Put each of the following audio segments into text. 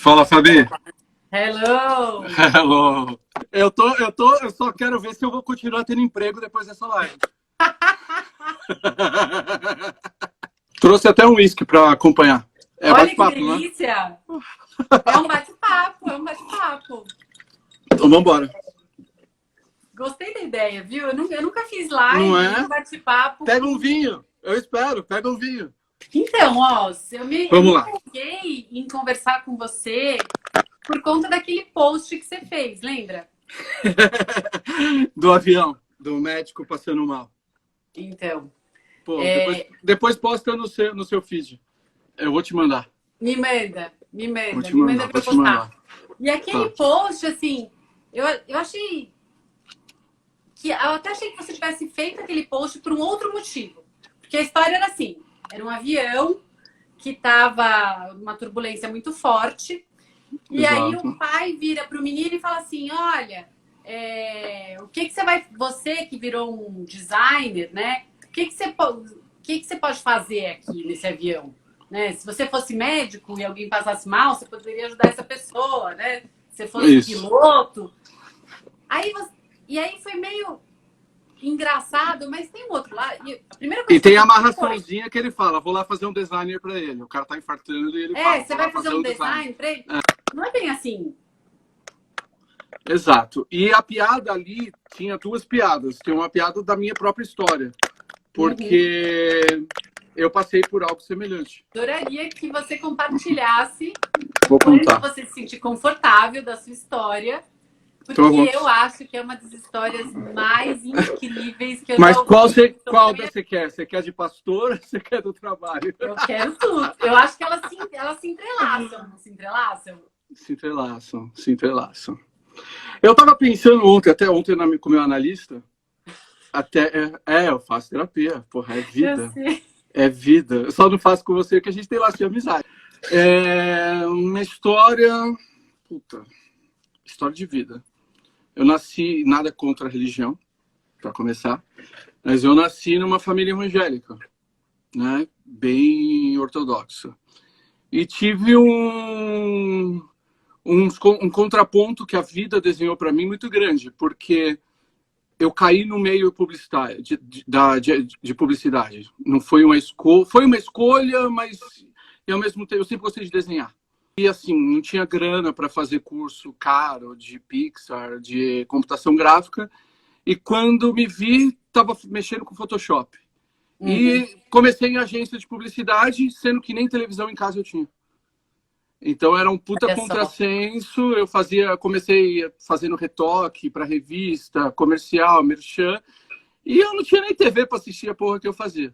Fala, Fabi. Hello! Hello. Eu só quero ver se eu vou continuar tendo emprego depois dessa live. Trouxe até um uísque para acompanhar. É Olha que bate-papo, né? delícia! É um bate-papo, é um bate-papo. Então vamos embora. Gostei da ideia, viu? Eu nunca fiz live, Não é? um bate-papo. Pega um vinho. Eu espero, pega um vinho. Então, ó, eu Vamos me lá. empolguei em conversar com você por conta daquele post que você fez, lembra? Do avião, do médico passando mal. Então, Pô, depois posta no seu feed. Eu vou te mandar. me manda Vou te me mandar, manda pra vou eu te mandar. postar. E aquele Tá. post, assim, eu achei que eu até achei que você tivesse feito aquele post por um outro motivo. Porque a história era assim, era um avião que estava numa turbulência muito forte. E aí o Exato. pai vira para o menino e fala assim, olha, o que você vai... Você que virou um designer, né? O que você pode fazer aqui nesse avião? Né? Se você fosse médico e alguém passasse mal, você poderia ajudar essa pessoa, né? Se você fosse piloto. E aí foi meio engraçado, mas tem um outro lado. A primeira coisa E tem a que amarraçãozinha que ele fala, vou lá fazer um designer para ele. O cara tá infartando e ele fala, você vou lá vai fazer um design para ele? Não é bem assim. Exato. E a piada ali tinha duas piadas. Tem uma piada da minha própria história. Porque eu passei por algo semelhante. Adoraria que você compartilhasse Vou quando contar. você se sentir confortável da sua história. Porque eu acho que é uma das histórias mais incríveis que eu Mas já ouvi. qual você quer? Você quer de pastor ou você quer do trabalho? Eu quero tudo. Eu acho que elas se entrelaçam, não se entrelaçam? Se entrelaçam. Eu tava pensando ontem, até ontem com o meu analista, eu faço terapia, porra, é vida. É vida. Eu só não faço com você porque a gente tem laço de amizade. É uma história... Puta. História de vida. Eu nasci, nada contra a religião, para começar, mas eu nasci numa família evangélica, né? Bem ortodoxa. E tive um contraponto que a vida desenhou para mim muito grande, porque eu caí no meio publicitário, de publicidade. Não foi uma escolha, foi uma escolha, mas ao mesmo tempo eu sempre gostei de desenhar. E assim, não tinha grana para fazer curso caro de Pixar, de computação gráfica. E quando me vi, estava mexendo com Photoshop. E comecei em agência de publicidade, sendo que nem televisão em casa eu tinha. Então era um puta contrassenso. Eu comecei fazendo retoque para revista, comercial, merchan. E eu não tinha nem TV para assistir a porra que eu fazia.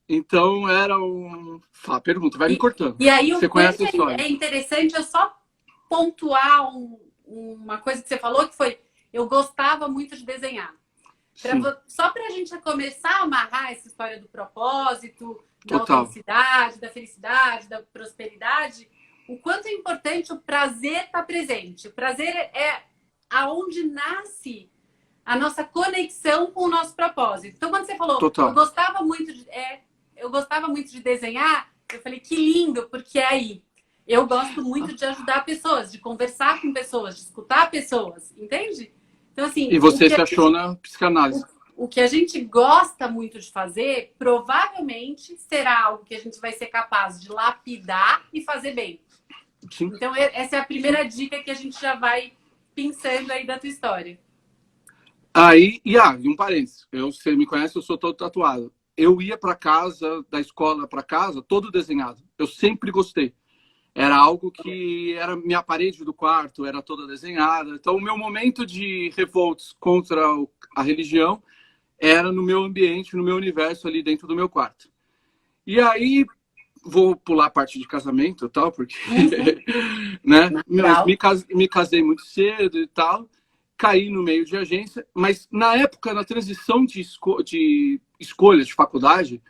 Então era um... Pergunta, vai me cortando. E aí você conhece a história. É interessante eu só pontuar uma coisa que você falou, que foi, eu gostava muito de desenhar. Só para a gente começar a amarrar essa história do propósito, da autenticidade, da felicidade, da prosperidade, o quanto é importante o prazer estar presente. O prazer é aonde nasce a nossa conexão com o nosso propósito. Então, quando você falou, eu gostava muito de desenhar, eu falei, que lindo, porque aí eu gosto muito de ajudar pessoas, de conversar com pessoas, de escutar pessoas, entende? Então, assim, e você se achou na psicanálise. O que a gente gosta muito de fazer, provavelmente será algo que a gente vai ser capaz de lapidar e fazer bem. Sim. Então, essa é a primeira dica que a gente já vai pensando aí da tua história. E um parênteses. Você me conhece, eu sou todo tatuado. Eu ia para casa, da escola para casa, todo desenhado. Eu sempre gostei. Era algo que era minha parede do quarto, era toda desenhada. Então, o meu momento de revoltas contra a religião era no meu ambiente, no meu universo ali dentro do meu quarto. E aí, vou pular a parte de casamento e tal, porque né? Me casei muito cedo e tal. Caí no meio de agência, mas na época, na transição de escolha de faculdade,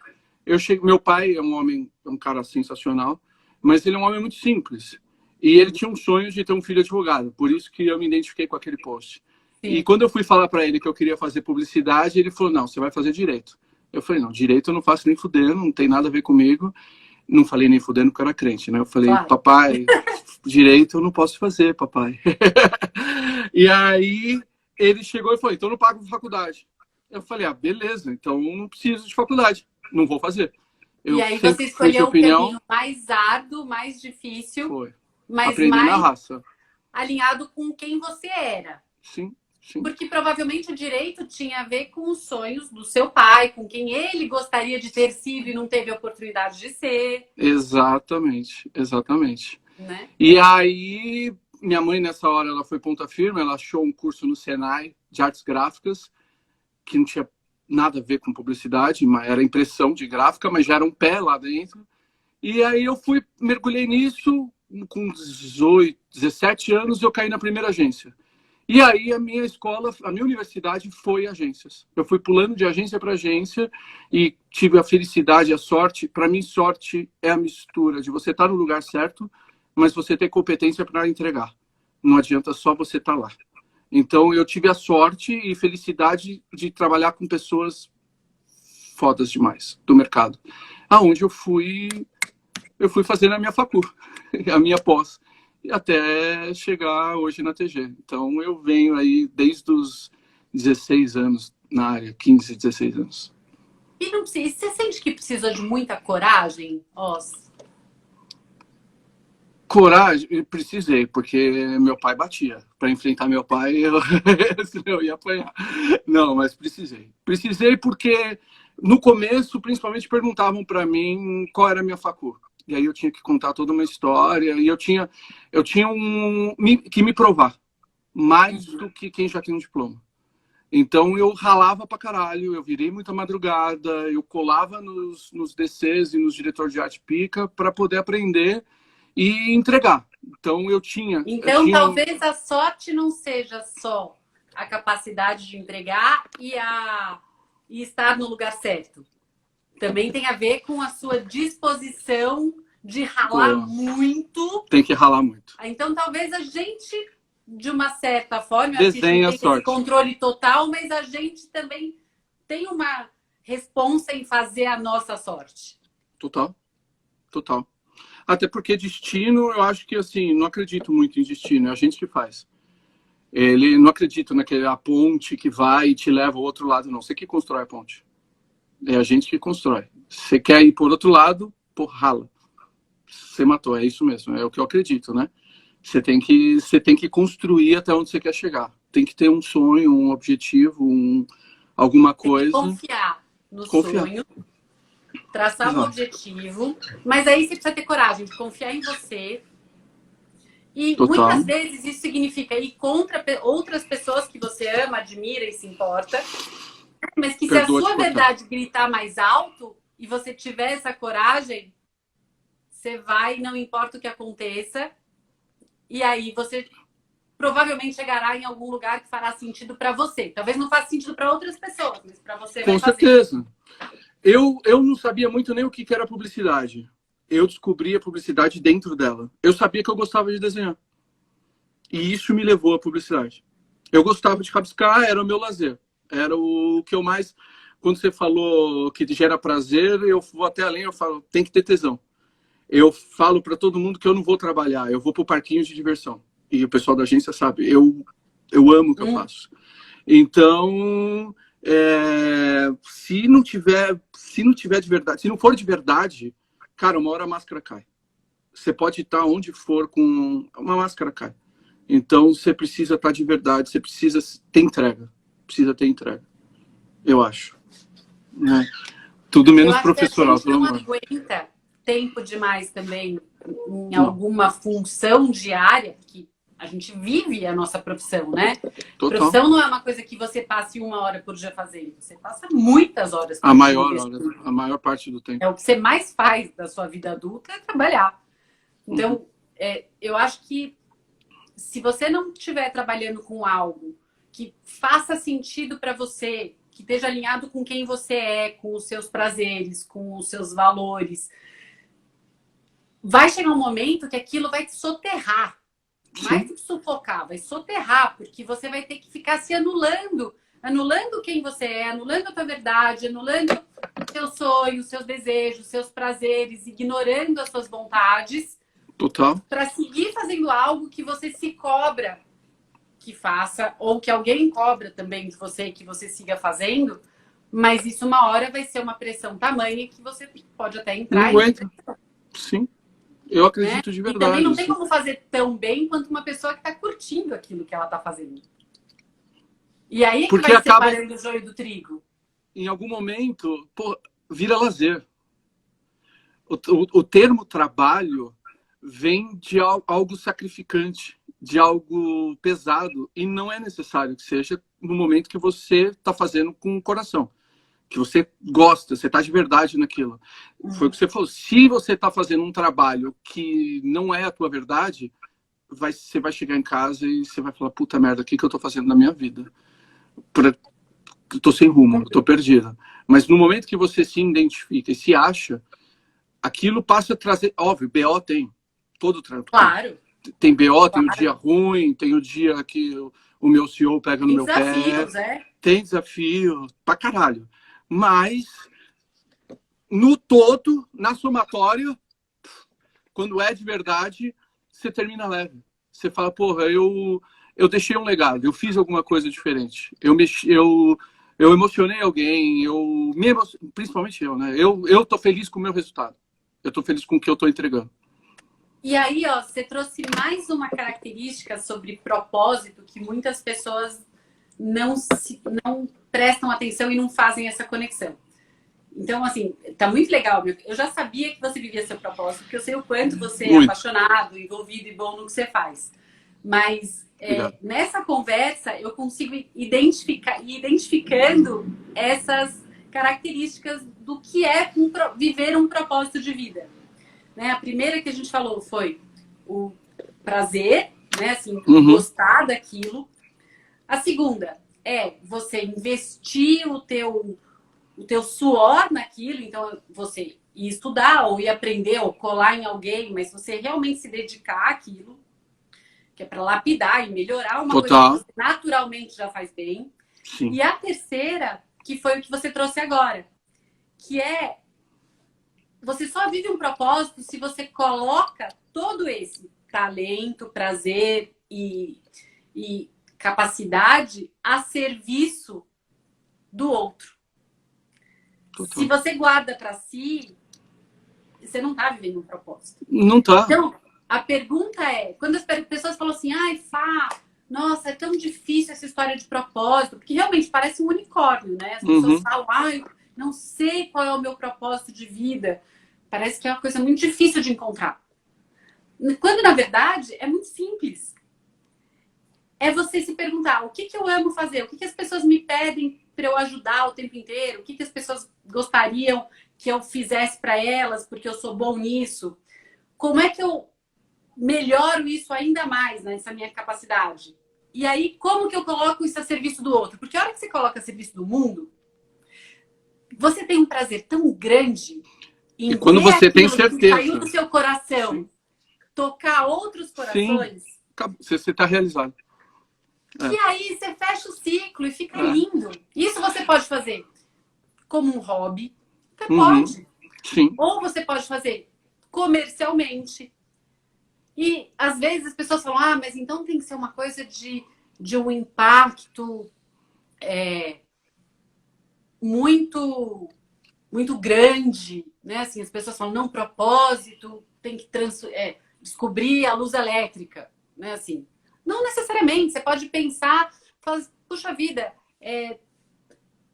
meu pai é um cara sensacional, mas ele é um homem muito simples. E ele tinha um sonho de ter um filho advogado, por isso que eu me identifiquei com aquele post. Sim. E quando eu fui falar para ele que eu queria fazer publicidade, ele falou, não, você vai fazer direito. Eu falei, não, direito eu não faço nem fudendo, não tem nada a ver comigo. Não falei nem fudendo porque eu era crente, né? Eu falei, Claro. papai, direito eu não posso fazer, papai. E aí ele chegou e falou, então eu não pago faculdade. Eu falei, ah, beleza, então não preciso de faculdade, não vou fazer. E aí você escolheu o caminho mais árduo, mais difícil, foi. mas Aprender mais na raça. alinhado com quem você era. Sim, sim. Porque provavelmente o direito tinha a ver com os sonhos do seu pai, com quem ele gostaria de ter sido e não teve a oportunidade de ser. Exatamente, exatamente. Né? E aí, minha mãe nessa hora, ela foi ponta firme, ela achou um curso no Senai de artes gráficas, que não tinha nada a ver com publicidade, mas era impressão de gráfica, mas já era um pé lá dentro. E aí eu mergulhei nisso, com 18, 17 anos, eu caí na primeira agência. E aí a minha escola, a minha universidade foi agências. Eu fui pulando de agência para agência e tive a felicidade, a sorte. Para mim, sorte é a mistura de você estar no lugar certo, mas você ter competência para entregar. Não adianta só você estar lá. Então, eu tive a sorte e felicidade de trabalhar com pessoas fodas demais do mercado. Aonde eu fui fazendo a minha facu, a minha pós, e até chegar hoje na TG. Então, eu venho aí desde os 16 anos na área, 15, 16 anos. E não precisa, você sente que precisa de muita coragem, Os? Coragem, precisei, porque meu pai batia. Para enfrentar meu pai, senão eu ia apanhar. Não, mas precisei. Precisei porque, no começo, principalmente, perguntavam para mim qual era a minha facu. E aí eu tinha que contar toda uma história. E eu tinha que me provar. Mais do que quem já tem um diploma. Então, eu ralava pra caralho. Eu virei muita madrugada. Eu colava nos DCs e nos diretores de arte pica para poder aprender e entregar. Então eu tinha. Talvez a sorte não seja só a capacidade de entregar e estar no lugar certo. Também tem a ver com a sua disposição de ralar muito. Tem que ralar muito. Então talvez a gente, de uma certa forma, desenha a sorte. Esse controle total, mas a gente também tem uma responsa em fazer a nossa sorte. Total. Total. Até porque destino, eu acho que, assim, não acredito muito em destino, é a gente que faz. Ele não acredita naquela ponte que vai e te leva ao outro lado, não. Você que constrói a ponte. É a gente que constrói. Você quer ir por outro lado, rala. Você matou, é isso mesmo, é o que eu acredito, né? Você tem que construir até onde você quer chegar. Tem que ter um sonho, um objetivo, alguma coisa. Tem que confiar no sonho. Traçar um objetivo, mas aí você precisa ter coragem de confiar em você. E muitas vezes isso significa ir contra outras pessoas que você ama, admira e se importa. Mas que se a sua verdade gritar mais alto e você tiver essa coragem, você vai, não importa o que aconteça, e aí você provavelmente chegará em algum lugar que fará sentido para você. Talvez não faça sentido para outras pessoas, mas para você vai fazer. Com certeza. Eu não sabia muito nem o que era publicidade. Eu descobri a publicidade dentro dela. Eu sabia que eu gostava de desenhar. E isso me levou à publicidade. Eu gostava de rabiscar, era o meu lazer. Era o que eu mais... Quando você falou que gera prazer, eu vou até além, eu falo, tem que ter tesão. Eu falo para todo mundo que eu não vou trabalhar, eu vou para o parquinho de diversão. E o pessoal da agência sabe, eu amo o que eu faço. Então... se não tiver de verdade, se não for de verdade, cara, uma hora a máscara cai. Você pode estar onde for com uma máscara cai. Então você precisa estar de verdade, você precisa ter entrega. Precisa ter entrega. Eu acho. Né? Tudo menos profissional. Que a gente não aguenta tempo demais também em alguma função diária, que a gente vive a nossa profissão, né? Total. Profissão não é uma coisa que você passe 1 hora por dia fazendo. Você passa muitas horas por dia. A maior parte do tempo. É o que você mais faz da sua vida adulta é trabalhar. Então, eu acho que se você não estiver trabalhando com algo que faça sentido para você, que esteja alinhado com quem você é, com os seus prazeres, com os seus valores, vai chegar um momento que aquilo vai te soterrar. Mais do que sufocar, vai soterrar, porque você vai ter que ficar se anulando quem você é, anulando a tua verdade, anulando seus sonhos, seus desejos, seus prazeres, ignorando as suas vontades. Total. Para seguir fazendo algo que você se cobra que faça, ou que alguém cobra também de você, que você siga fazendo, mas isso uma hora vai ser uma pressão tamanha que você pode até entrar. Não aguenta. Sim. Eu acredito, né? De verdade. E também não tem como fazer tão bem quanto uma pessoa que está curtindo aquilo que ela está fazendo. E aí que vai separando o joio do trigo. Em algum momento, pô, vira lazer. O termo trabalho vem de algo sacrificante, de algo pesado, e não é necessário que seja no momento que você está fazendo com o coração, que você gosta, você está de verdade naquilo. Foi o que você falou. Se você está fazendo um trabalho que não é a tua verdade, você vai chegar em casa e você vai falar, puta merda, o que eu estou fazendo na minha vida? Estou sem rumo, estou perdida. Mas no momento que você se identifica e se acha, aquilo passa a trazer... Óbvio, BO tem. Todo trampo. Claro. Tem BO, tem o dia ruim, tem o dia que o meu CEO pega no meu pé. Tem desafios, é? Tem desafio pra caralho. Mas, no todo, na somatória, quando é de verdade, você termina leve. Você fala, porra, eu deixei um legado, eu fiz alguma coisa diferente. Eu emocionei alguém, principalmente eu, né? Eu tô feliz com o meu resultado. Eu tô feliz com o que eu tô entregando. E aí, ó, você trouxe mais uma característica sobre propósito que muitas pessoas não prestam atenção e não fazem essa conexão. Então, assim, tá muito legal. Eu já sabia que você vivia seu propósito, porque eu sei o quanto você é apaixonado, envolvido e bom no que você faz. Mas nessa conversa eu consigo identificando essas características do que é viver um propósito de vida. Né? A primeira que a gente falou foi o prazer, né? Assim, gostar daquilo. A segunda é você investir o teu suor naquilo. Então, você ir estudar, ou ir aprender, ou colar em alguém, mas você realmente se dedicar àquilo, que é para lapidar e melhorar uma coisa que você naturalmente já faz bem. Sim. E a terceira, que foi o que você trouxe agora, que é você só vive um propósito se você coloca todo esse talento, prazer e capacidade a serviço do outro. Total. Se você guarda para si, você não está vivendo um propósito. Não está. Então, a pergunta é, quando as pessoas falam assim, ai, Fá, nossa, é tão difícil essa história de propósito, porque realmente parece um unicórnio, né? As pessoas falam, ai, não sei qual é o meu propósito de vida. Parece que é uma coisa muito difícil de encontrar. Quando, na verdade, é muito simples. É você se perguntar, o que eu amo fazer? O que as pessoas me pedem para eu ajudar o tempo inteiro? O que as pessoas gostariam que eu fizesse para elas, porque eu sou bom nisso? Como é que eu melhoro isso ainda mais nessa minha capacidade? E aí, como que eu coloco isso a serviço do outro? Porque a hora que você coloca a serviço do mundo, você tem um prazer tão grande em e quando você tem certeza que saiu do seu coração, tocar outros corações. Sim, você está realizado. E aí você fecha o ciclo e fica lindo. Isso você pode fazer como um hobby. Você pode. Sim. Ou você pode fazer comercialmente. E às vezes as pessoas falam, mas então tem que ser uma coisa de um impacto muito, muito grande, né? Assim, as pessoas falam, não, propósito, tem que descobrir a luz elétrica, né? Assim, não necessariamente, você pode pensar, puxa vida,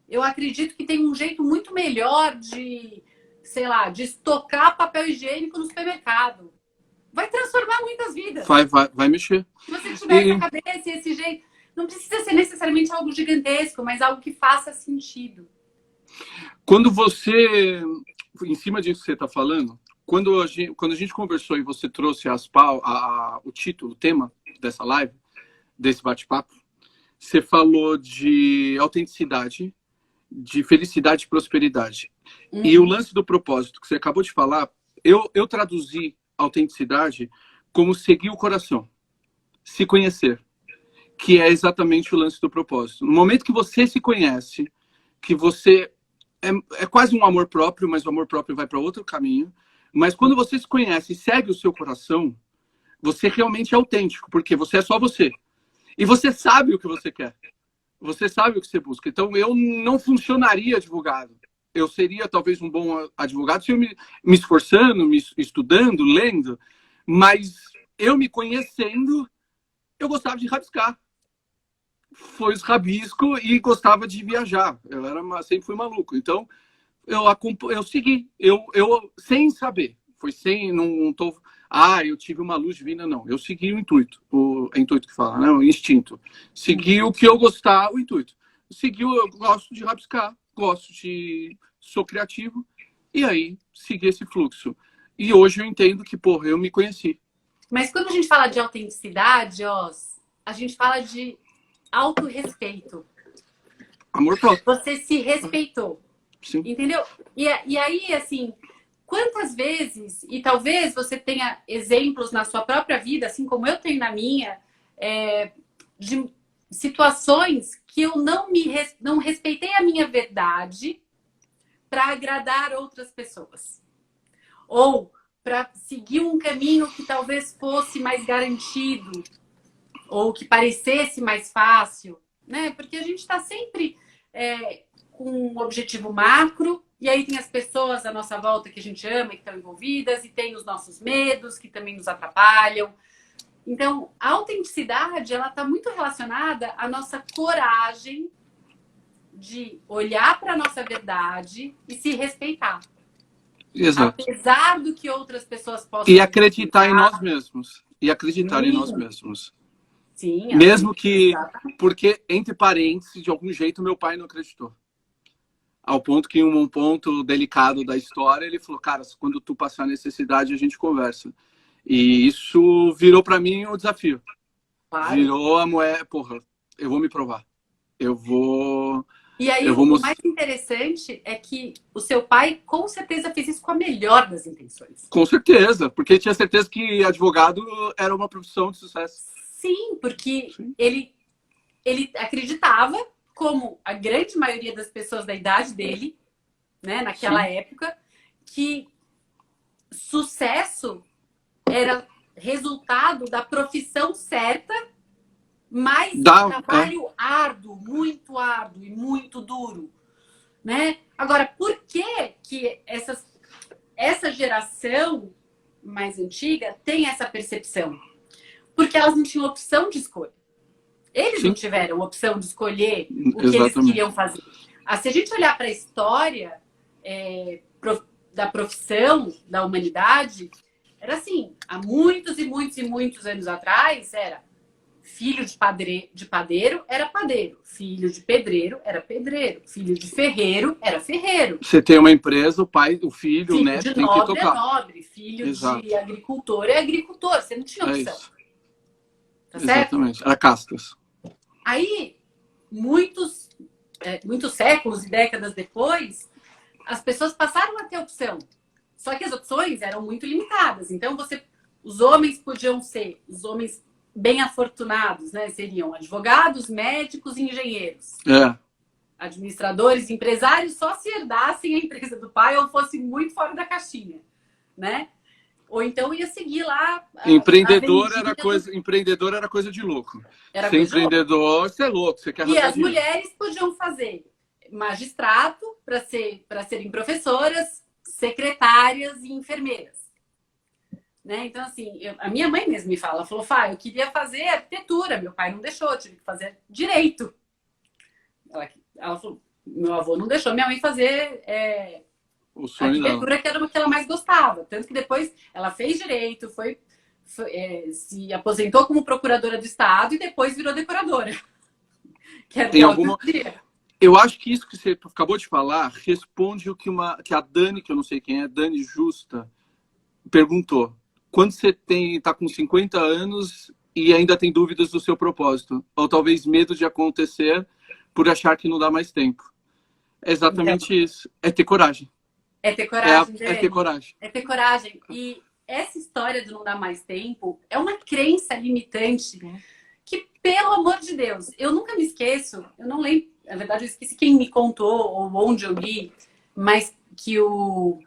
eu acredito que tem um jeito muito melhor de, sei lá, de estocar papel higiênico no supermercado. Vai transformar muitas vidas. Vai mexer. Se você tiver essa cabeça e esse jeito, não precisa ser necessariamente algo gigantesco, mas algo que faça sentido. Quando você, em cima disso que você está falando, quando a gente conversou e você trouxe o título, o tema dessa live, desse bate-papo, você falou de autenticidade, de felicidade e prosperidade. E o lance do propósito que você acabou de falar, eu traduzi autenticidade como seguir o coração, se conhecer, que é exatamente o lance do propósito. No momento que você se conhece, que você é quase um amor próprio, mas o amor próprio vai para outro caminho. Mas quando você se conhece e segue o seu coração, você realmente é autêntico, porque você é só você. E você sabe o que você quer. Você sabe o que você busca. Então, eu não funcionaria advogado. Eu seria talvez um bom advogado se eu me esforçando, me estudando, lendo. Mas eu me conhecendo, eu gostava de rabiscar. Foi os rabisco e gostava de viajar. Sempre fui maluco. Então, eu segui. Eu sem saber. Foi sem, não tô... eu tive uma luz divina, não. Eu segui o intuito. É intuito que fala, né? O instinto. Segui o que eu gostava, o intuito. Eu gosto de rabiscar, sou criativo. E aí, segui esse fluxo. E hoje eu entendo que, eu me conheci. Mas quando a gente fala de autenticidade, a gente fala de autorrespeito. Amor próprio. Você se respeitou. Sim. Entendeu? E aí, assim, quantas vezes, e talvez você tenha exemplos na sua própria vida, assim como eu tenho na minha, de situações que eu não respeitei a minha verdade para agradar outras pessoas. Ou para seguir um caminho que talvez fosse mais garantido, ou que parecesse mais fácil, né? Porque a gente está sempre com um objetivo macro, e aí tem as pessoas à nossa volta que a gente ama e que estão envolvidas, e tem os nossos medos que também nos atrapalham. Então, a autenticidade, ela está muito relacionada à nossa coragem de olhar para a nossa verdade e se respeitar. Exato. Apesar do que outras pessoas possam... E acreditar em nós mesmos. E acreditar em nós mesmos. Sim. Mesmo que... Porque, entre parênteses, de algum jeito, meu pai não acreditou. Ao ponto que, em um ponto delicado da história, ele falou, cara, quando tu passar necessidade, a gente conversa. E isso virou para mim um desafio. Claro. Virou a moeda, eu vou me provar. E aí, o mais interessante é que o seu pai, com certeza, fez isso com a melhor das intenções. Com certeza, porque tinha certeza que advogado era uma profissão de sucesso. Sim, porque ele acreditava, como a grande maioria das pessoas da idade dele, né, naquela época, que sucesso era resultado da profissão certa, mas trabalho árduo, muito árduo e muito duro, né? Agora, por que essa geração mais antiga tem essa percepção? Porque elas não tinham opção de escolha. Eles não tiveram opção de escolher o que eles queriam fazer. Se a gente olhar para a história da profissão, da humanidade, era assim, há muitos e muitos e muitos anos atrás, era filho de padeiro era padeiro, filho de pedreiro era pedreiro, filho de ferreiro era ferreiro. Você tem uma empresa, o filho, o neto tem que tocar. Filho de nobre é nobre, filho de agricultor é agricultor, você não tinha opção. Tá certo? Exatamente, era castas. Aí, muitos séculos e décadas depois, as pessoas passaram a ter opção. Só que as opções eram muito limitadas. Então, os homens podiam ser, os homens bem afortunados, né? Seriam advogados, médicos e engenheiros. Administradores, empresários, só se herdassem a empresa do pai ou fosse muito fora da caixinha, né? Ou então ia seguir lá... Empreendedor era coisa de louco. Ser empreendedor, você é louco. Você quer e as mulheres podiam fazer magistrato para serem professoras, secretárias e enfermeiras. Né? Então, assim, a minha mãe mesmo me fala, falou, eu queria fazer arquitetura, meu pai não deixou, eu tive que fazer direito. Ela falou, meu avô não deixou minha mãe fazer arquitetura, que era o que ela mais gostava. Tanto que depois ela fez direito, se aposentou como procuradora do Estado e depois virou decoradora. Que era Eu acho que isso que você acabou de falar responde o que a Dani, que eu não sei quem é, Dani Justa, perguntou. Quando você está com 50 anos e ainda tem dúvidas do seu propósito, ou talvez medo de acontecer por achar que não dá mais tempo. É exatamente isso. É ter coragem. É ter coragem, é ter coragem. É ter coragem. E essa história de não dar mais tempo é uma crença limitante que, pelo amor de Deus, eu nunca me esqueço, eu não lembro, na verdade eu esqueci quem me contou ou onde eu li, mas que o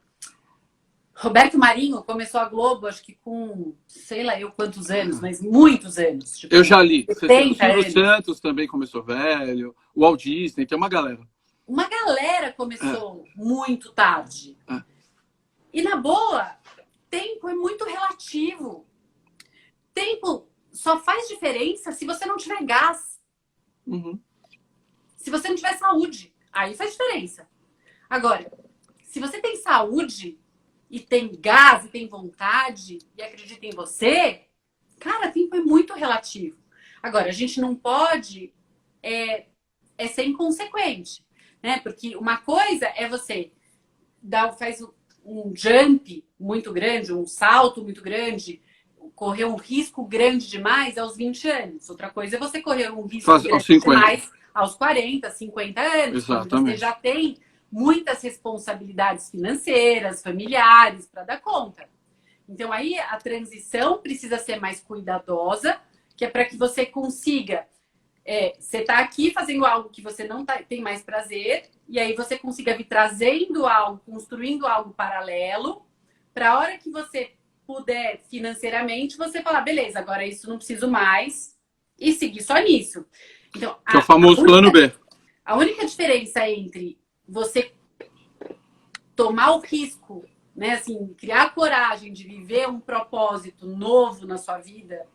Roberto Marinho começou a Globo, acho que com, sei lá eu quantos anos, mas muitos anos. Tipo, eu já li. O Silvio anos. Santos também começou velho, o Walt Disney, tem uma galera. Uma galera começou muito tarde. E na boa, tempo é muito relativo. Tempo só faz diferença se você não tiver gás. Uhum. Se você não tiver saúde, aí faz diferença. Agora, se você tem saúde e tem gás e tem vontade e acredita em você, cara, tempo é muito relativo. Agora, a gente não pode ser inconsequente, né? Porque uma coisa é você faz um jump muito grande, um salto muito grande, correr um risco grande demais aos 20 anos. Outra coisa é você correr um risco grande demais aos 40, 50 anos. Exatamente. Quando você já tem muitas responsabilidades financeiras, familiares, para dar conta. Então, aí a transição precisa ser mais cuidadosa, que é para que você consiga... você está aqui fazendo algo que você não tem mais prazer, e aí você consiga vir trazendo algo, construindo algo paralelo, para a hora que você puder financeiramente, você falar, beleza, agora isso não preciso mais, e seguir só nisso. Então, que é o famoso plano B. A única diferença entre você tomar o risco, né, assim, criar a coragem de viver um propósito novo na sua vida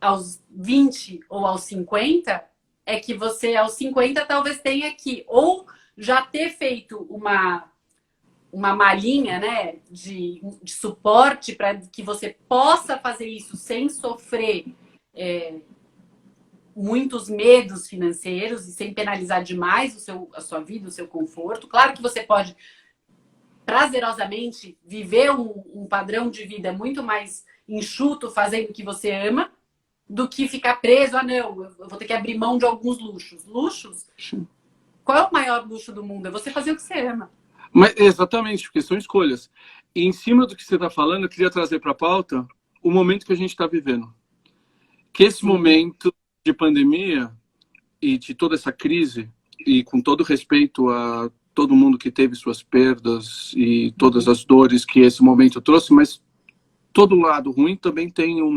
aos 20 ou aos 50, é que você aos 50 talvez tenha que ou já ter feito uma malinha, né, de suporte para que você possa fazer isso sem sofrer muitos medos financeiros e sem penalizar demais a sua vida, o seu conforto. Claro que você pode prazerosamente viver um padrão de vida muito mais enxuto, fazendo o que você ama, do que ficar preso, não, eu vou ter que abrir mão de alguns luxos. Luxos? Qual é o maior luxo do mundo? É você fazer o que você ama. Mas, exatamente, porque são escolhas. E em cima do que você está falando, eu queria trazer para a pauta o momento que a gente está vivendo. Que esse momento de pandemia e de toda essa crise, e com todo respeito a todo mundo que teve suas perdas e todas as dores que esse momento trouxe, mas todo lado ruim também tem um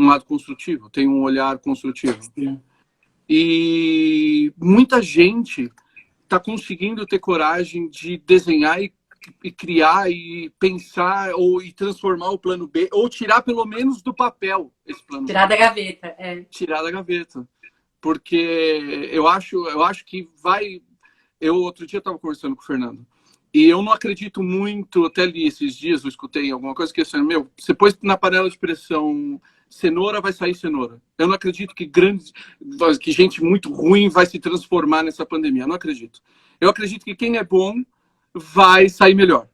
lado construtivo, tem um olhar construtivo. Sim. E muita gente está conseguindo ter coragem de desenhar e criar e pensar e transformar o plano B, ou tirar pelo menos do papel esse plano B. Tirar da gaveta. Tirar da gaveta. Porque eu acho que vai... Eu outro dia estava conversando com o Fernando, e eu não acredito muito, até li esses dias, eu escutei alguma coisa que é assim, você pôs na panela de pressão cenoura, vai sair cenoura. Eu não acredito que gente muito ruim vai se transformar nessa pandemia. Eu não acredito. Eu acredito que quem é bom vai sair melhor.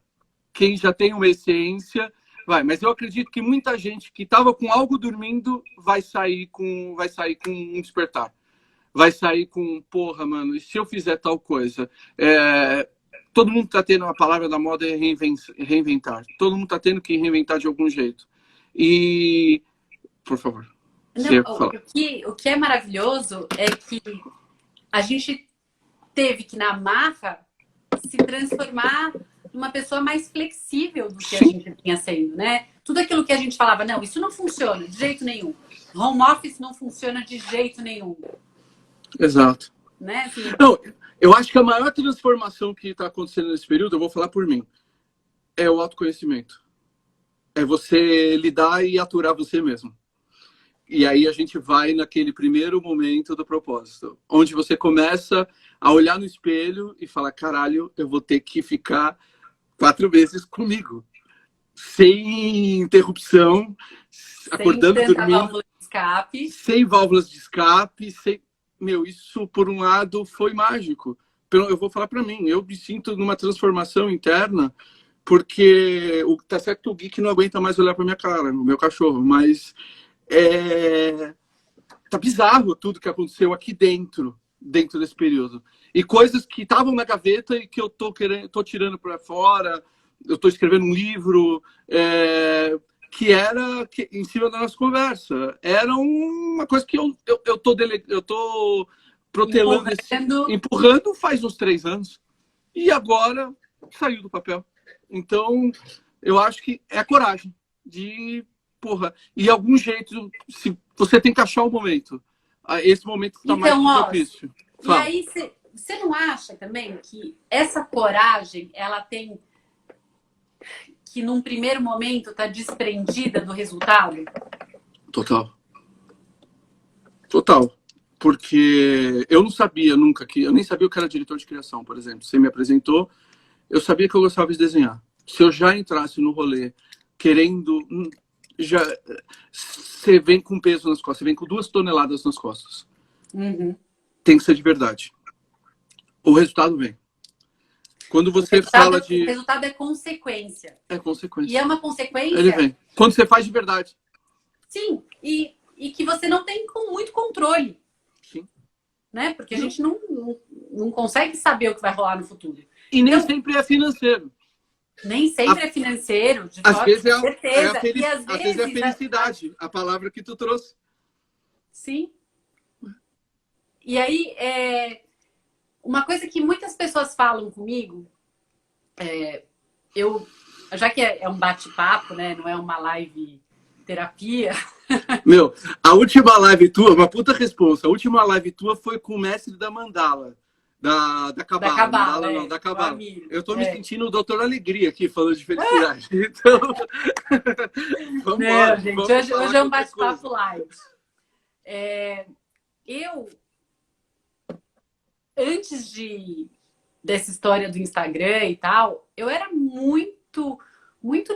Quem já tem uma essência, vai. Mas eu acredito que muita gente que estava com algo dormindo vai sair com um despertar. Vai sair com, porra, mano, e se eu fizer tal coisa? Todo mundo está tendo, a palavra da moda é reinventar. Todo mundo está tendo que reinventar de algum jeito. E... Por favor. Não, o que é maravilhoso é que a gente teve que, na marra, se transformar numa pessoa mais flexível do que a gente vinha sendo, né? Tudo aquilo que a gente falava, não, isso não funciona de jeito nenhum. Home office não funciona de jeito nenhum. Exato. Né? Assim, não, eu acho que a maior transformação que está acontecendo nesse período, eu vou falar por mim, é o autoconhecimento. É você lidar e aturar você mesmo. E aí a gente vai naquele primeiro momento do propósito, onde você começa a olhar no espelho e falar, caralho, eu vou ter que ficar 4 meses comigo. Sem interrupção, acordando, dormindo. Sem válvulas de escape. Isso, por um lado, foi mágico. Eu vou falar pra mim, eu me sinto numa transformação interna, porque tá certo que o Geek não aguenta mais olhar pra minha cara, o meu cachorro, mas... tá bizarro tudo que aconteceu aqui dentro desse período. E coisas que estavam na gaveta e que eu tô tirando para fora. Eu tô escrevendo um livro que era em cima da nossa conversa. Era uma coisa que eu tô protelando, empurrando faz uns 3 anos. e agora saiu do papel. Então, eu acho que é coragem de, porra, e algum jeito, se você tem que achar o momento. Esse momento está então, mais propício. E aí, você não acha também que essa coragem, ela tem que, num primeiro momento, tá desprendida do resultado? Total. Total. Porque eu não sabia nunca eu nem sabia o que era diretor de criação, por exemplo. Você me apresentou, eu sabia que eu gostava de desenhar. Se eu já entrasse no rolê querendo, você vem com peso nas costas, você vem com 2 toneladas nas costas. Uhum. Tem que ser de verdade. O resultado vem. Quando você fala de... O resultado é consequência. É consequência. E é uma consequência... Ele vem. Quando você faz de verdade. Sim, e que você não tem muito controle. Sim. Né? Porque a gente não consegue saber o que vai rolar no futuro. E nem sempre é financeiro. Nem sempre é financeiro, de às vezes certeza. Às vezes é a felicidade, a palavra que tu trouxe. Sim. E aí, uma coisa que muitas pessoas falam comigo, já que é um bate-papo, né? Não é uma live terapia. Meu, a última live tua, uma puta responsa, a última live tua foi com o mestre da Mandala. Da Cabala. Da Cabala. Eu tô me sentindo o Doutor Alegria aqui, falando de felicidade. Então, vamos embora. Gente, hoje é um bate-papo live. Antes dessa história do Instagram e tal, eu era muito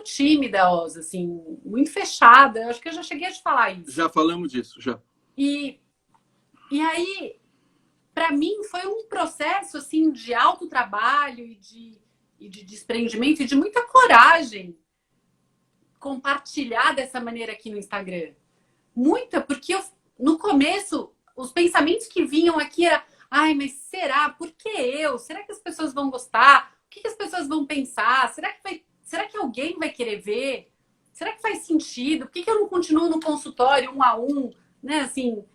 tímida, Osa, assim, muito fechada. Eu acho que eu já cheguei a te falar isso. Já falamos disso, já. E aí, para mim, foi um processo assim de autotrabalho e de desprendimento e de muita coragem compartilhar dessa maneira aqui no Instagram. Muita, porque no começo, os pensamentos que vinham aqui era: ai, mas será? Por que eu? Será que as pessoas vão gostar? O que as pessoas vão pensar? Será que alguém vai querer ver? Será que faz sentido? Por que eu não continuo no consultório 1 a 1? Né? Assim,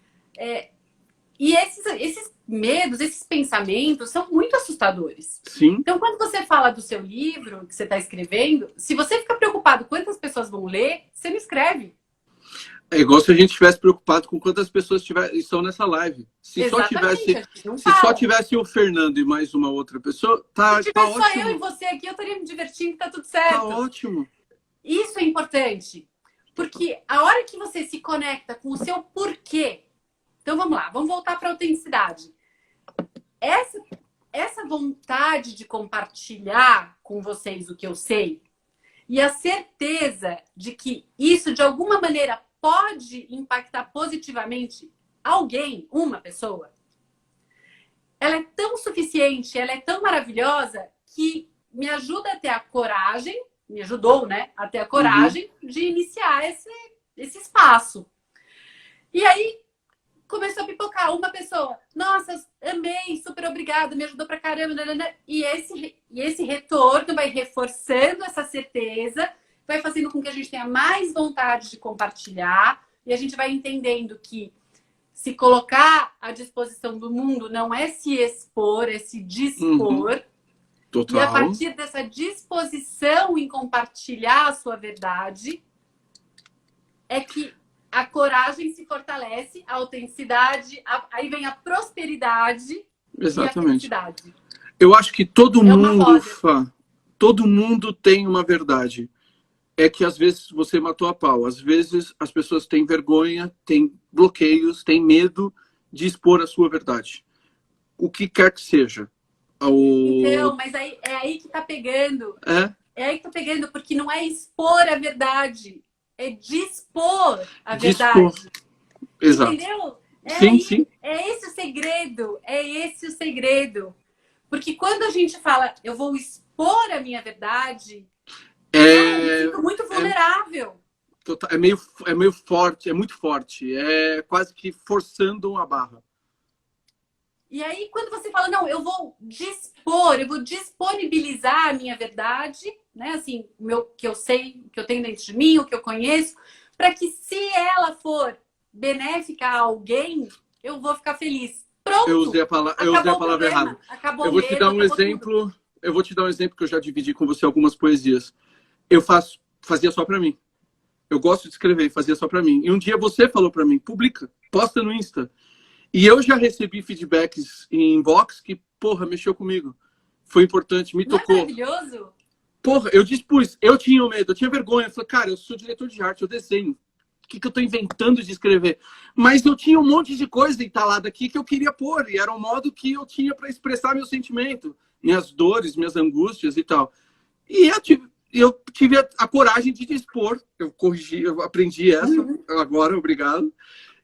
e esses medos, esses pensamentos são muito assustadores. Sim. Então, quando você fala do seu livro que você está escrevendo, se você fica preocupado quantas pessoas vão ler, você não escreve. É igual se a gente estivesse preocupado com quantas pessoas estão nessa live. Se só tivesse o Fernando e mais uma outra pessoa, tá Se tivesse ótimo. só eu e você aqui, eu estaria me divertindo, tá tudo certo. Tá ótimo. Isso é importante. Porque a hora que você se conecta com o seu porquê... Então, vamos lá. Vamos voltar para a autenticidade. Essa vontade de compartilhar com vocês o que eu sei e a certeza de que isso, de alguma maneira, pode impactar positivamente alguém, uma pessoa, ela é tão suficiente, ela é tão maravilhosa que me ajuda a ter a coragem, me ajudou, né, a ter a coragem de iniciar esse espaço. E aí começou a pipocar uma pessoa: nossa, amei, super obrigada, me ajudou pra caramba. E esse retorno vai reforçando essa certeza, vai fazendo com que a gente tenha mais vontade de compartilhar, e a gente vai entendendo que se colocar à disposição do mundo não é se expor, é se dispor. Total. E a partir dessa disposição em compartilhar a sua verdade, é que a coragem se fortalece, a autenticidade, aí vem a prosperidade. Exatamente. E a felicidade. Eu acho que todo mundo tem uma verdade. É que às vezes você matou a pau. Às vezes as pessoas têm vergonha, têm bloqueios, têm medo de expor a sua verdade. O que quer que seja. Então, mas é aí que tá pegando. É aí que tá pegando, porque não é expor a verdade, é dispor a verdade. Exato. Entendeu? Sim. É esse o segredo. Porque quando a gente fala, eu vou expor a minha verdade, eu fico muito vulnerável. É meio forte, é muito forte. É quase que forçando uma barra. E aí, quando você fala, não, eu vou disponibilizar a minha verdade, né? Assim, que eu sei, o que eu tenho dentro de mim, o que eu conheço, para que, se ela for benéfica a alguém, eu vou ficar feliz. Pronto! Eu usei a palavra errada. Acabou eu vou te dar um exemplo. eu vou te dar um exemplo que eu já dividi com você algumas poesias. Fazia só para mim. Eu gosto de escrever, fazia só para mim. E um dia você falou para mim, publica, posta no Insta. E eu já recebi feedbacks em inbox que, porra, mexeu comigo. Foi importante, me tocou. Não é maravilhoso? Porra, eu dispus. Eu tinha medo, eu tinha vergonha. Eu falei, cara, eu sou diretor de arte, eu desenho. O que eu tô inventando de escrever? Mas eu tinha um monte de coisa entalada aqui que eu queria pôr. E era um modo que eu tinha para expressar meu sentimento, minhas dores, minhas angústias e tal. E eu tive a coragem de dispor. Eu corrigi, eu aprendi essa agora, obrigado.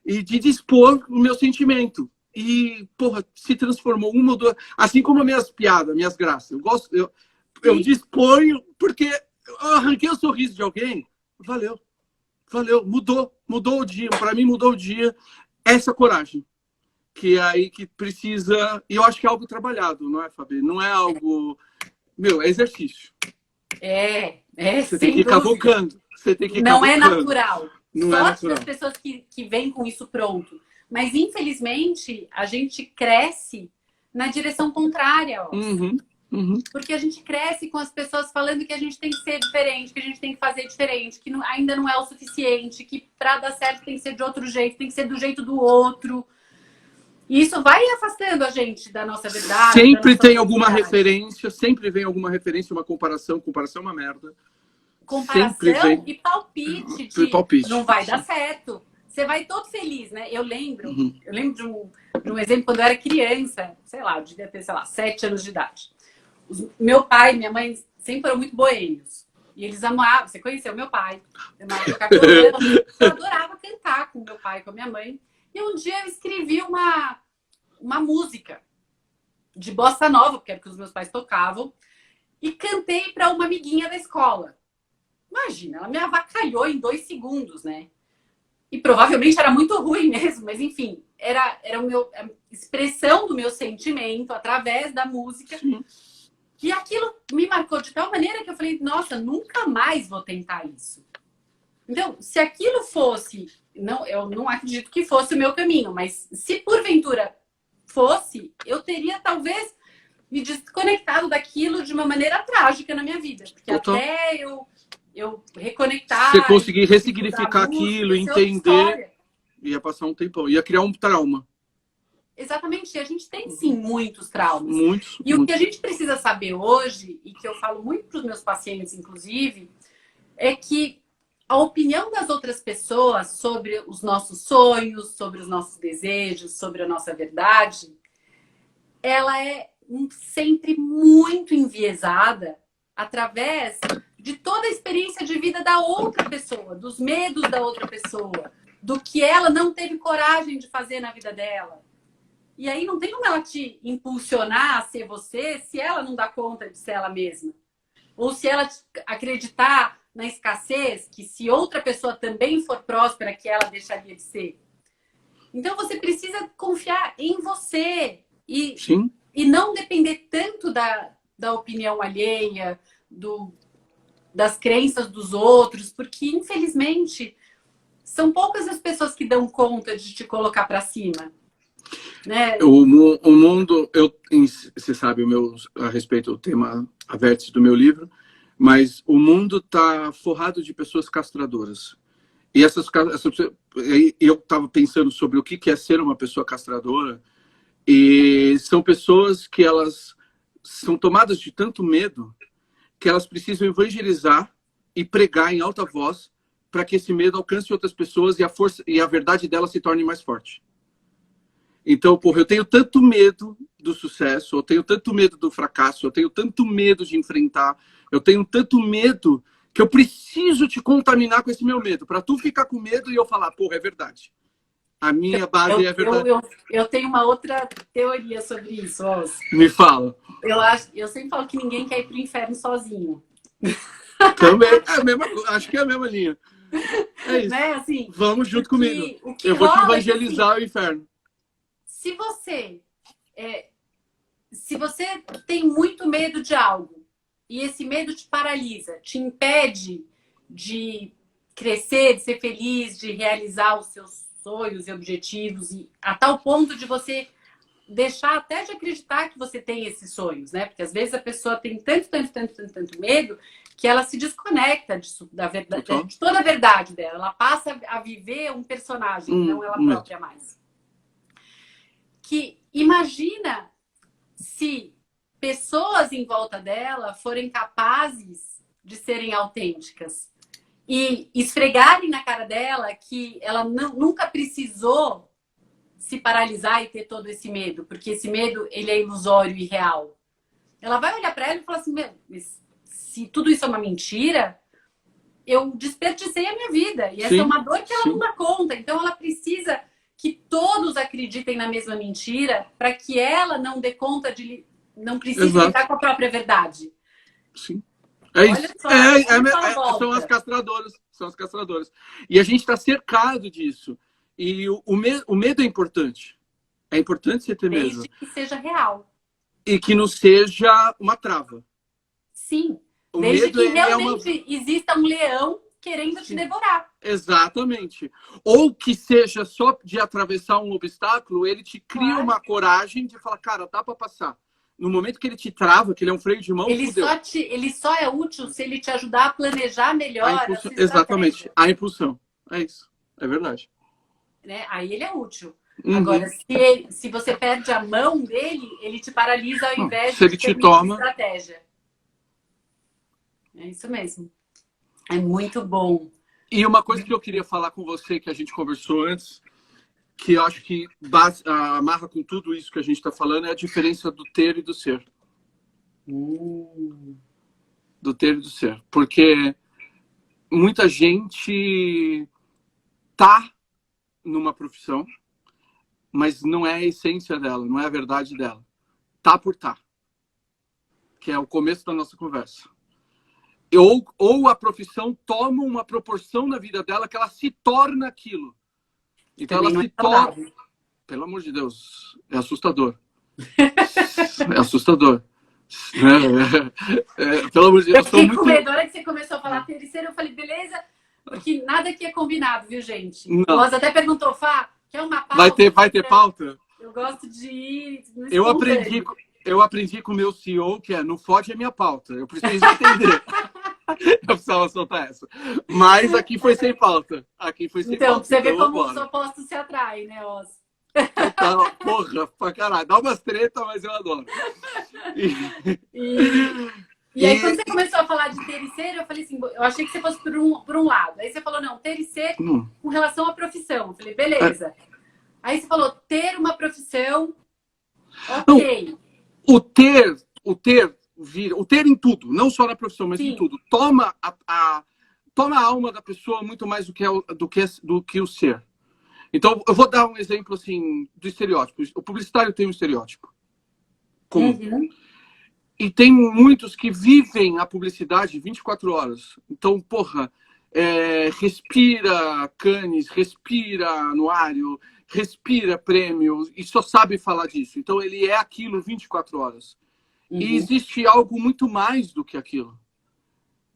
E de dispor o meu sentimento. E, porra, se transformou uma ou duas... Assim como as minhas piadas, minhas graças. Eu disponho porque eu arranquei o sorriso de alguém. Valeu. Mudou o dia. Para mim, mudou o dia. Essa coragem. Que é aí que precisa... E eu acho que é algo trabalhado, não é, Fabi? Não é algo... Meu, é exercício. Você tem que ir cavocando. Você tem que ir Não é cavocando. natural. Não Sorte é natural. das pessoas que vêm com isso pronto. Mas, infelizmente, a gente cresce na direção contrária. Porque a gente cresce com as pessoas falando que a gente tem que ser diferente, que a gente tem que fazer diferente, que ainda não é o suficiente, que para dar certo tem que ser de outro jeito, tem que ser do jeito do outro. E isso vai afastando a gente da nossa verdade. Sempre tem alguma referência, sempre vem alguma referência, uma comparação. Comparação é uma merda. Comparação e palpite de não vai dar certo. Você vai todo feliz, né? Eu lembro de um exemplo quando eu era criança, sei lá, eu devia ter, 7 anos de idade. Meu pai e minha mãe sempre foram muito boêmios. E eles amavam. Você conheceu meu pai. Eu adorava cantar com meu pai e com a minha mãe. E um dia eu escrevi uma música de bossa nova, porque era o que os meus pais tocavam, e cantei para uma amiguinha da escola. Imagina, ela me avacalhou em 2 segundos, né? E provavelmente era muito ruim mesmo, mas enfim, era a expressão do meu sentimento através da música. Sim. E aquilo me marcou de tal maneira que eu falei, nossa, nunca mais vou tentar isso. Então, se aquilo fosse... Não, eu não acredito que fosse o meu caminho, mas se porventura fosse, eu teria talvez me desconectado daquilo de uma maneira trágica na minha vida. Porque até eu reconectar... Você conseguir ressignificar aquilo, entender, ia passar um tempão. Ia criar um trauma. Exatamente. A gente tem, sim, muitos traumas. Muitos. O que a gente precisa saber hoje, e que eu falo muito para os meus pacientes, inclusive, é que a opinião das outras pessoas sobre os nossos sonhos, sobre os nossos desejos, sobre a nossa verdade, ela é sempre muito enviesada através de toda a experiência de vida da outra pessoa, dos medos da outra pessoa, do que ela não teve coragem de fazer na vida dela. E aí não tem como ela te impulsionar a ser você se ela não dá conta de ser ela mesma. Ou se ela acreditar na escassez, que se outra pessoa também for próspera, que ela deixaria de ser. Então você precisa confiar em você e não depender tanto da opinião alheia, das crenças dos outros, porque infelizmente são poucas as pessoas que dão conta de te colocar para cima. Né? O mundo, você sabe a respeito do tema, a vértice do meu livro, mas o mundo está forrado de pessoas castradoras. E eu estava pensando sobre o que é ser uma pessoa castradora, e são pessoas que elas são tomadas de tanto medo que elas precisam evangelizar e pregar em alta voz para que esse medo alcance outras pessoas e a verdade delas se torne mais forte. Então, eu tenho tanto medo do sucesso, eu tenho tanto medo do fracasso, eu tenho tanto medo de enfrentar, eu tenho tanto medo que eu preciso te contaminar com esse meu medo, para tu ficar com medo e eu falar, é verdade. A minha base é verdade. Eu tenho uma outra teoria sobre isso, Oz. Me fala. Eu sempre falo que ninguém quer ir pro inferno sozinho. Também, acho que é a mesma linha. É isso. Né? Assim, vamos junto comigo. Eu vou te evangelizar o inferno. Se você tem muito medo de algo e esse medo te paralisa, te impede de crescer, de ser feliz, de realizar os seus sonhos e objetivos, e a tal ponto de você deixar até de acreditar que você tem esses sonhos, né? Porque às vezes a pessoa tem tanto medo que ela se desconecta da verdade, de toda a verdade dela. Ela passa a viver um personagem, não ela própria mais. Que imagina se pessoas em volta dela forem capazes de serem autênticas e esfregarem na cara dela que ela nunca precisou se paralisar e ter todo esse medo, porque esse medo ele é ilusório e real. Ela vai olhar para ela e falar assim, meu, se tudo isso é uma mentira, eu desperdicei a minha vida. E essa é uma dor que ela não dá conta. Então ela precisa que todos acreditem na mesma mentira para que ela não dê conta de... Não precise lidar com a própria verdade. Sim. É isso. São as castradoras. São as castradoras. E a gente está cercado disso. E o medo é importante. É importante você ter medo. Desde que seja real. E que não seja uma trava. Sim. Desde que realmente exista um leão querendo te devorar. Exatamente. Ou que seja só de atravessar um obstáculo, ele te cria uma coragem de falar, cara, dá para passar. No momento que ele te trava, que ele é um freio de mão, ele só é útil se ele te ajudar a planejar melhor. Exatamente. A impulsão. É isso. É verdade. Né? Aí ele é útil. Agora, se você perde a mão dele, ele te paralisa ao invés de ter estratégia. É isso mesmo. É muito bom. E uma coisa que eu queria falar com você, que a gente conversou antes, que eu acho que amarra com tudo isso que a gente está falando, é a diferença do ter e do ser. Do ter e do ser. Porque muita gente tá numa profissão, mas não é a essência dela, não é a verdade dela. Tá por tá. Que é o começo da nossa conversa. Ou a profissão toma uma proporção na vida dela que ela se torna aquilo. Então ela se torna... Pelo amor de Deus, é assustador. É assustador. Pelo amor de Deus, eu fiquei com medo. Na hora que você começou a falar terceiro, eu falei, beleza, porque nada aqui é combinado, viu, gente? O Rosa até perguntou, Fá, quer uma pauta? Vai ter pauta? Eu gosto de ir... Eu aprendi com o meu CEO que não fode a minha pauta. Eu preciso entender. Eu precisava soltar essa. Mas aqui foi sem pauta. Aqui foi sem pauta. Então, você vê como os opostos se atraem, né, Oz? Total, porra, pra caralho. Dá umas tretas, mas eu adoro. E aí, quando você começou a falar de ter e ser, eu falei assim, eu achei que você fosse por um lado. Aí você falou, não, ter e ser com relação à profissão. Eu falei, beleza. Aí você falou, ter uma profissão, ok. Não, o ter em tudo, não só na profissão, mas em tudo, toma a alma da pessoa muito mais do que o ser. Então, eu vou dar um exemplo assim do estereótipo. O publicitário tem um estereótipo comum. E tem muitos que vivem a publicidade 24 horas. Então, porra, respira Cannes, respira anuário, respira prêmio e só sabe falar disso. Então, ele é aquilo 24 horas. E existe algo muito mais do que aquilo.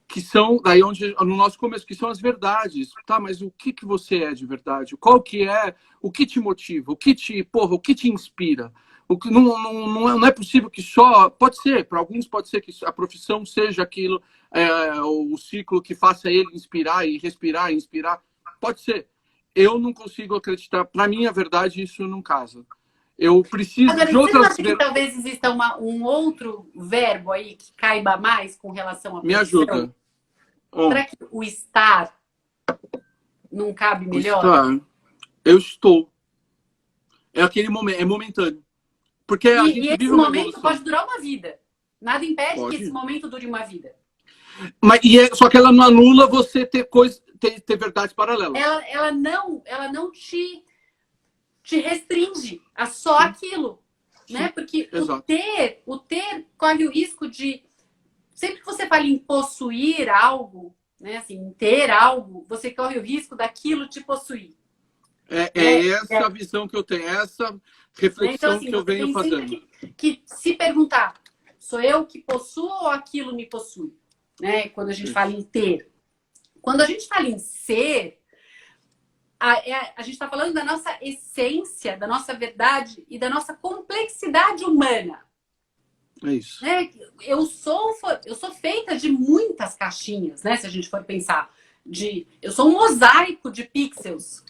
Que são, daí onde, no nosso começo, que são as verdades. Tá, mas o que você é de verdade? Qual que é, o que te motiva? O que te inspira? Não é possível que só... Pode ser, para alguns pode ser que a profissão seja aquilo, o ciclo que faça ele inspirar e respirar e inspirar. Pode ser. Eu não consigo acreditar. Para mim, a verdade, isso não casa. Eu preciso de outras... Você acha que talvez exista um outro verbo aí que caiba mais com relação à profissão? Me ajuda. Será que o estar não cabe melhor? Eu estou. É aquele momento, é momentâneo. Porque a gente esse momento pode durar uma vida. Nada impede que esse momento dure uma vida. Mas, só que ela não anula você ter verdades paralelas. Ela não te restringe a só aquilo. Né? Porque o ter corre o risco de... Sempre que você fala em possuir algo, né? Assim, em ter algo, você corre o risco daquilo te possuir. Essa a visão que eu tenho, essa reflexão então, assim, que eu venho fazendo. Que se perguntar, sou eu que possuo ou aquilo me possui? Né? Quando a gente fala em ter. Quando a gente fala em ser, a gente está falando da nossa essência, da nossa verdade e da nossa complexidade humana. É isso. Né? Eu sou feita de muitas caixinhas, né? Se a gente for pensar. Eu sou um mosaico de pixels.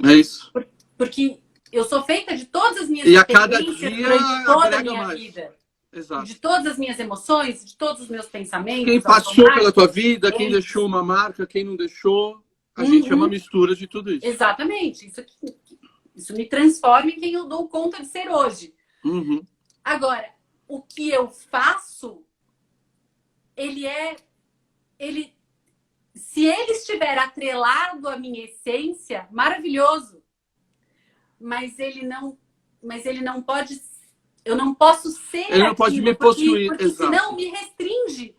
É isso. Porque eu sou feita de todas as minhas e experiências a cada dia, durante toda a minha mais. vida. Exato. De todas as minhas emoções, de todos os meus pensamentos. Quem passou pela tua vida, quem deixou uma marca, quem não deixou. A gente é uma mistura de tudo isso. Exatamente. Isso me transforma em quem eu dou conta de ser hoje. Agora, o que eu faço, se ele estiver atrelado à minha essência, maravilhoso. Mas ele não pode. Eu não posso ser. Ele não pode me possuir. Porque senão me restringe.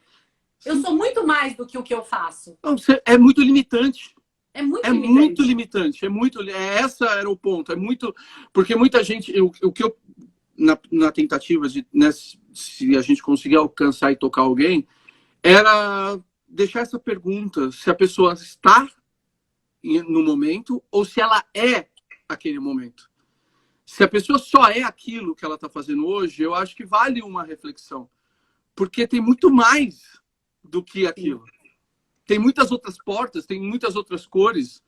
Eu sou muito mais do que o que eu faço. Não, é muito limitante. É muito limitante. Essa era o ponto. É muito. Porque muita gente. O que eu. Na tentativa de. Né, se a gente conseguir alcançar e tocar alguém, era deixar essa pergunta: se a pessoa está no momento ou se ela é aquele momento. Se a pessoa só é aquilo que ela está fazendo hoje, eu acho que vale uma reflexão. Porque tem muito mais do que aquilo. Tem muitas outras portas, tem muitas outras cores,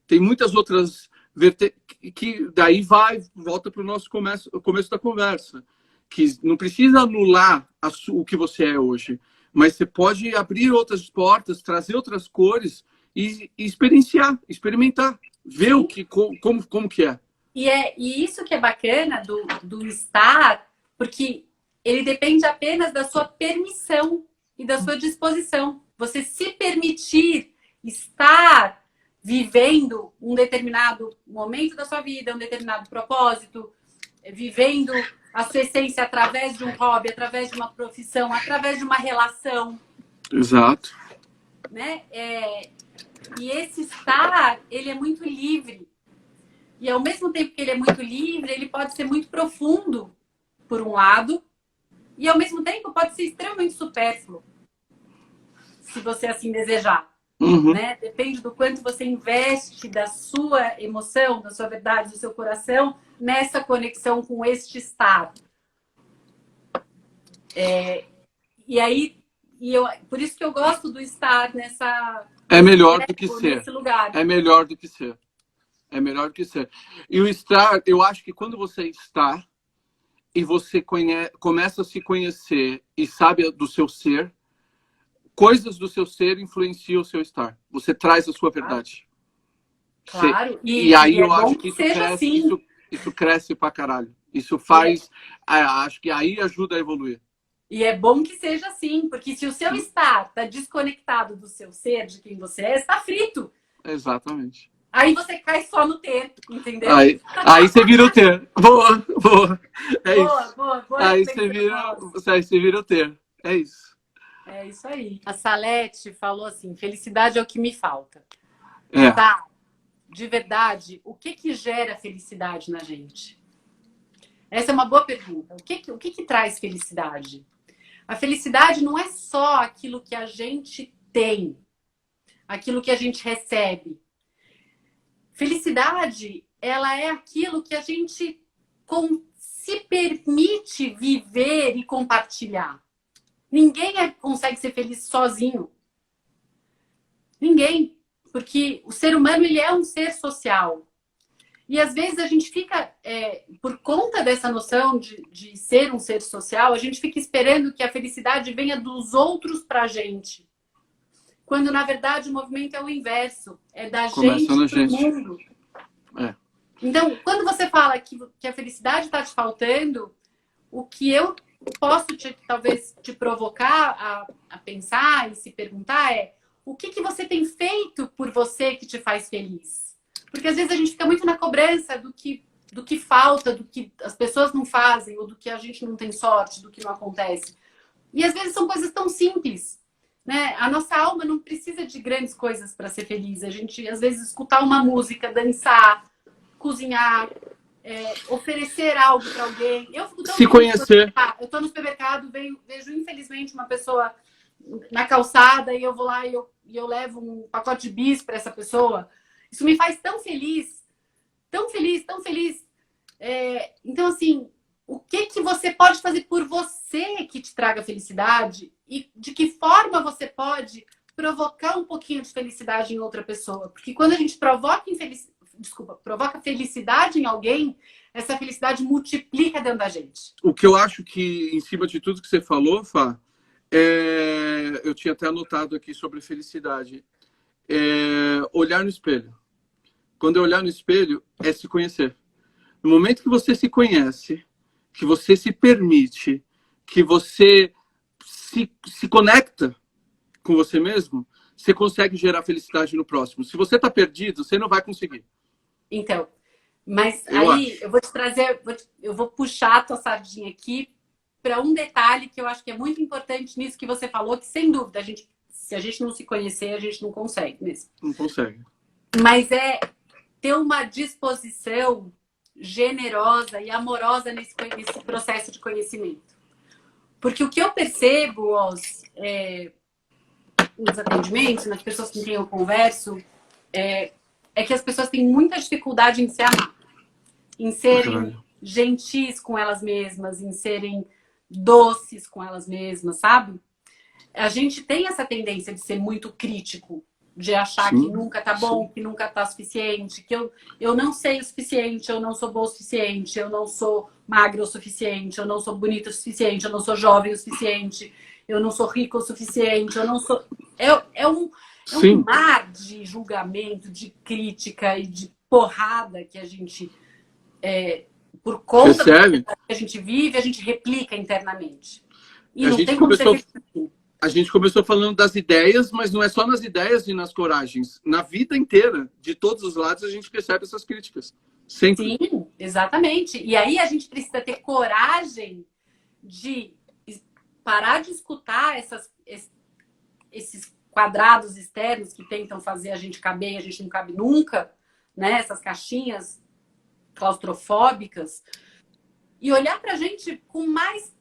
tem muitas outras que daí volta para o nosso começo da conversa. Que não precisa anular o que você é hoje, mas você pode abrir outras portas, trazer outras cores e experimentar, ver como que é. E isso que é bacana do estar, porque ele depende apenas da sua permissão e da sua disposição. Você se permitir estar vivendo um determinado momento da sua vida, um determinado propósito, vivendo a sua essência através de um hobby, através de uma profissão, através de uma relação. Exato. Né? E esse estar, ele é muito livre. E ao mesmo tempo que ele é muito livre, ele pode ser muito profundo, por um lado, e ao mesmo tempo pode ser extremamente supérfluo, se você assim desejar. Né? Depende do quanto você investe da sua emoção, da sua verdade, do seu coração, nessa conexão com este estar. Por isso que eu gosto do estar nessa... É melhor do que ser. Nesse lugar. É melhor do que ser. É melhor do que ser. E o estar, eu acho que quando você está e você começa a se conhecer e sabe do seu ser, coisas do seu ser influenciam o seu estar. Você traz a sua verdade. Claro. E aí eu acho que isso cresce, assim. isso cresce pra caralho. Isso faz... Acho que aí ajuda a evoluir. E é bom que seja assim, porque se o seu estar está desconectado do seu ser, de quem você é, está frito. Exatamente. Aí você cai só no ter, entendeu? Aí você vira o ter. Boa. É isso. Boa. Aí você vira o ter. É isso. É isso aí. A Salete falou assim, felicidade é o que me falta. É. Tá. De verdade, o que gera felicidade na gente? Essa é uma boa pergunta. O que traz felicidade? A felicidade não é só aquilo que a gente tem, aquilo que a gente recebe. Felicidade, ela é aquilo que a gente se permite viver e compartilhar. Ninguém consegue ser feliz sozinho. Ninguém. Porque o ser humano, ele é um ser social. E às vezes a gente fica, por conta dessa noção de ser um ser social, a gente fica esperando que a felicidade venha dos outros pra gente. Quando, na verdade, o movimento é o inverso. É da gente pro mundo. Então, quando você fala que a felicidade está te faltando, o que eu posso talvez te provocar a pensar e se perguntar é: o que você tem feito por você que te faz feliz? Porque às vezes a gente fica muito na cobrança do que falta, do que as pessoas não fazem, ou do que a gente não tem sorte, do que não acontece. E às vezes são coisas tão simples, né? A nossa alma não precisa de grandes coisas para ser feliz. A gente, às vezes, escutar uma música, dançar, cozinhar, oferecer algo para alguém. Eu fico tão se conhecer. Eu estou no supermercado, vejo infelizmente uma pessoa na calçada e eu vou lá e eu levo um pacote de bis para essa pessoa. Isso me faz tão feliz, tão feliz, tão feliz. Então, assim, o que você pode fazer por você que te traga felicidade e de que forma você pode provocar um pouquinho de felicidade em outra pessoa? Porque quando a gente provoca felicidade em alguém, essa felicidade multiplica dentro da gente. O que eu acho que, em cima de tudo que você falou, Fá, eu tinha até anotado aqui sobre felicidade. Olhar no espelho. Quando eu olhar no espelho, é se conhecer. No momento que você se conhece, que você se permite, que você se conecta com você mesmo, você consegue gerar felicidade no próximo. Se você está perdido, você não vai conseguir. Então, mas aí eu vou te trazer, eu vou puxar a tua sardinha aqui para um detalhe que eu acho que é muito importante nisso que você falou, que sem dúvida, se a gente não se conhecer, a gente não consegue mesmo. Não consegue. Mas é ter uma disposição generosa e amorosa nesse processo de conhecimento. Porque o que eu percebo nos atendimentos, nas pessoas com quem eu converso, é que as pessoas têm muita dificuldade em se amar, em serem gentis com elas mesmas, em serem doces com elas mesmas, sabe? A gente tem essa tendência de ser muito crítico, de achar que nunca tá bom, que nunca tá suficiente, que eu não sei o suficiente, eu não sou boa o suficiente, eu não sou magra o suficiente, eu não sou bonita o suficiente, eu não sou jovem o suficiente, eu não sou rica o suficiente, eu não sou... É um mar de julgamento, de crítica e de porrada que a gente, por conta do que a gente vive, a gente replica internamente. E não tem como ser assim. A gente começou falando das ideias, mas não é só nas ideias e nas coragens. Na vida inteira, de todos os lados, a gente percebe essas críticas. Sempre. Sim, exatamente. E aí a gente precisa ter coragem de parar de escutar esses quadrados externos que tentam fazer a gente caber e a gente não cabe nunca, né? Essas caixinhas claustrofóbicas. E olhar pra gente com mais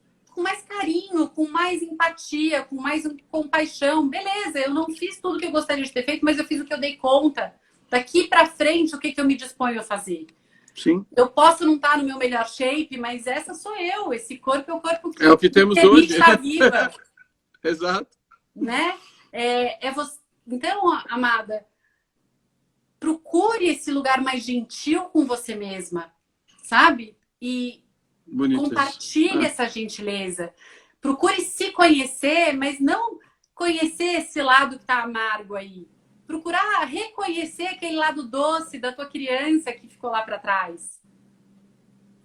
carinho, com mais empatia, com mais compaixão. Beleza, eu não fiz tudo que eu gostaria de ter feito, mas eu fiz o que eu dei conta. Daqui pra frente, o que eu me disponho a fazer? Sim. Eu posso não estar no meu melhor shape, mas essa sou eu. Esse corpo é o corpo que é o que temos hoje. Estar viva. Exato. Né? Então, amada, procure esse lugar mais gentil com você mesma, sabe? E bonito compartilhe essa gentileza. Procure se conhecer, mas não conhecer esse lado que tá amargo aí. Procurar reconhecer aquele lado doce da tua criança que ficou lá para trás.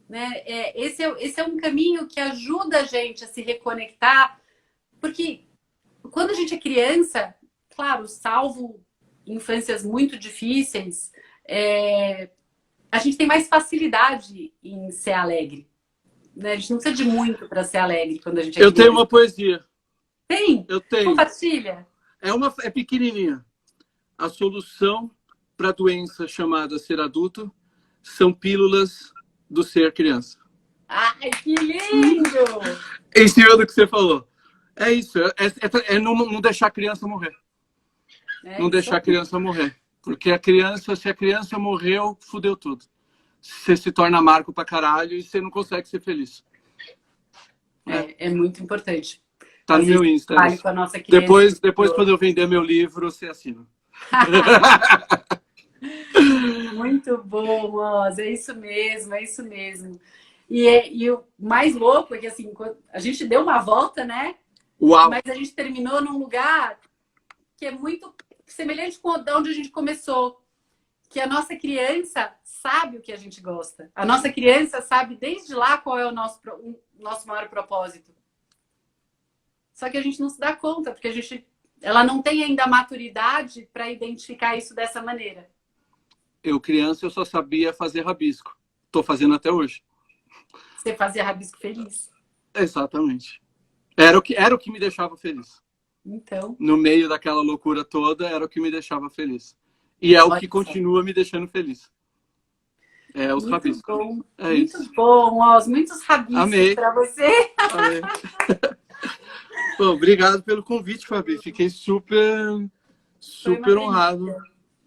Né? Esse é um caminho que ajuda a gente a se reconectar, porque quando a gente é criança, claro, salvo infâncias muito difíceis, a gente tem mais facilidade em ser alegre. Né? A gente não precisa de muito para ser alegre quando a gente é criança. Eu tenho uma poesia. Tem? Eu tenho. Compartilha. É pequenininha. A solução para a doença chamada ser adulto são pílulas do ser criança. Ai, que lindo! Em cima do que você falou. É isso. Não deixar a criança morrer. Não deixar a criança morrer. Porque se a criança morreu, fudeu tudo. Você se torna amargo pra caralho e você não consegue ser feliz. É muito importante. Tá no meu Insta. Com a nossa criança. Depois, quando eu vender meu livro, você assina. Muito bom, Oz. É isso mesmo, é isso mesmo. E o mais louco é que assim, a gente deu uma volta, né? Uau. Mas a gente terminou num lugar que é muito semelhante com onde a gente começou. Que a nossa criança sabe o que a gente gosta. A nossa criança sabe desde lá qual é o nosso maior propósito. Só que a gente não se dá conta, porque ela não tem ainda a maturidade para identificar isso dessa maneira. Eu, criança, eu só sabia fazer rabisco. Tô fazendo até hoje. Você fazia rabisco feliz? Exatamente. Era o que me deixava feliz. Então. No meio daquela loucura toda, era o que me deixava feliz. E é o que continua me deixando feliz. Os rabiscos. Bom. Muito isso. Bom, Oz. Muitos rabiscos para você. Amei. Bom, obrigado pelo convite, Fabi. Fiquei super honrado.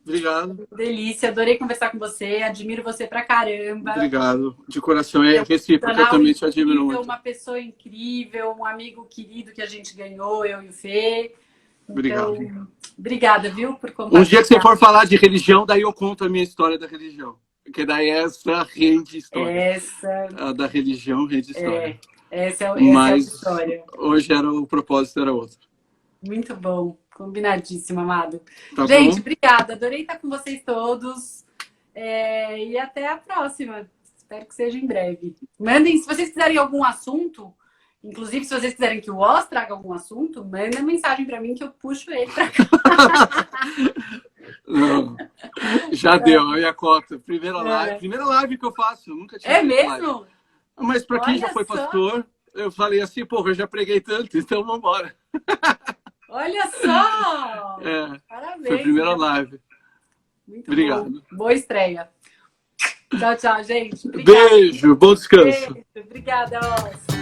Obrigado. Delícia, adorei conversar com você, admiro você pra caramba. Obrigado, de coração, é recíproco, eu também te admiro muito. Uma pessoa incrível, um amigo querido que a gente ganhou, eu e o Fê. Obrigado. Então, obrigada, viu, por compartilhar. Um dia que você for falar de religião, daí eu conto a minha história da religião. Porque daí essa rende história. Essa... A da religião rende história. Essa é a história. Hoje o propósito era outro. Muito bom. Combinadíssimo, amado. Tá gente, bom? obrigada. Adorei estar com vocês todos. E até a próxima. Espero que seja em breve. Mandem, se vocês quiserem algum assunto, inclusive se vocês quiserem que o Oz traga algum assunto, manda mensagem para mim que eu puxo ele para cá. Não, já deu, a minha cota. Primeira live que eu faço. Eu nunca tinha feito mesmo? Live. Mas para quem já foi pastor, eu falei assim, pô, eu já preguei tanto, então vamos embora. Olha só! Parabéns. Foi a primeira live. Muito obrigado. Bom. Boa estreia. Tchau, tchau, gente. Obrigada. Beijo, bom descanso. Beijo. Obrigada, Oz.